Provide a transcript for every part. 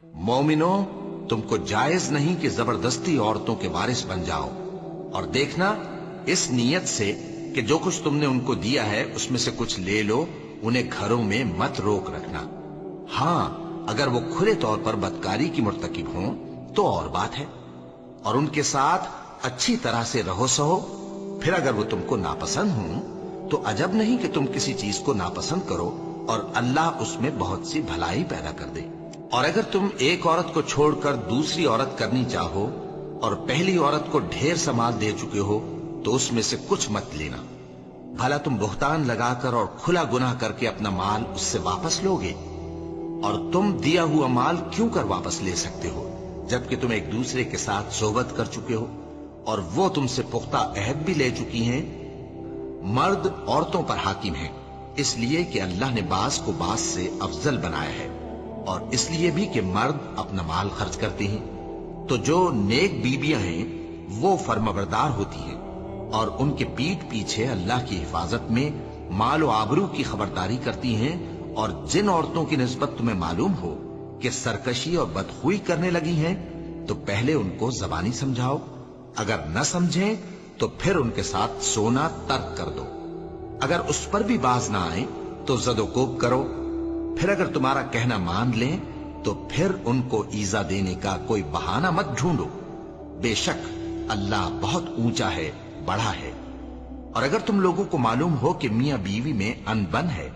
मोमिनो, तुमको जायज नहीं कि जबरदस्ती औरतों के वारिस बन जाओ, और देखना इस नीयत से कि जो कुछ तुमने उनको दिया है उसमें से कुछ ले लो, उन्हें घरों में मत रोक रखना। हाँ, अगर वो खुले तौर पर बदकारी की मुर्तकिब हों तो और बात है, और उनके साथ अच्छी तरह से रहो सहो। फिर अगर वो तुमको नापसंद हों तो अजब नहीं कि तुम किसी चीज को नापसंद करो और अल्लाह उसमें बहुत सी भलाई पैदा कर दे। और अगर तुम एक औरत को छोड़कर दूसरी औरत करनी चाहो और पहली औरत को ढेर सा माल दे चुके हो तो उसमें से कुछ मत लेना। भला तुम बुहतान लगाकर और खुला गुनाह करके अपना माल उससे वापस लोगे? और तुम दिया हुआ माल क्यों कर वापस ले सकते हो जबकि तुम एक दूसरे के साथ सोहबत कर चुके हो और वो तुमसे पुख्ता अहद भी ले चुकी हैं। मर्द औरतों पर हाकिम है, इसलिए कि अल्लाह ने बास को बास से अफजल बनाया है, और इसलिए भी कि मर्द अपना माल खर्च करते हैं। तो जो नेक बीबियां हैं वो फर्माबरदार होती हैं और उनके पीठ पीछे अल्लाह की हिफाजत में माल और आबरू की खबरदारी करती हैं। और जिन औरतों की निस्बत तुम्हें मालूम हो कि सरकशी और बदखुई करने लगी हैं तो पहले उनको जबानी समझाओ, अगर न समझें तो फिर उनके साथ सोना तर्क कर दो। अगर उस पर भी बाज ना आए तो जदोकोब करो। फिर अगर तुम्हारा कहना मान लें तो फिर उनको ईजा देने का कोई बहाना मत ढूंढो। बेशक अल्लाह बहुत ऊंचा है, बड़ा है। और अगर तुम लोगों को मालूम हो कि मियां बीवी में अनबन है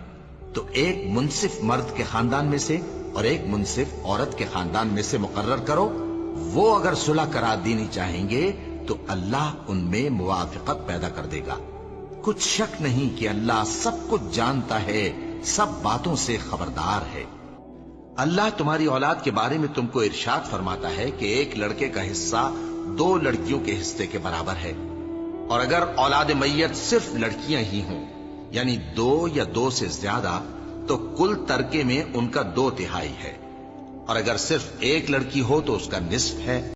तो एक मुंसिफ मर्द के खानदान में से और एक मुंसिफ औरत के खानदान में से मुकर्रर करो। वो अगर सुलह करा देनी चाहेंगे तो अल्लाह उनमें मुवाफिकत पैदा कर देगा। कुछ शक नहीं कि अल्लाह सब कुछ जानता है, सब बातों से खबरदार है। अल्लाह तुम्हारी औलाद के बारे में तुमको इरशाद फरमाता है कि एक लड़के का हिस्सा 2 लड़कियों के हिस्से के बराबर है, और अगर औलाद मैयत सिर्फ लड़कियां ही हों यानी 2 या 2 से ज्यादा तो कुल तरके में उनका 2/3 है, और अगर सिर्फ एक लड़की हो तो उसका निस्फ है।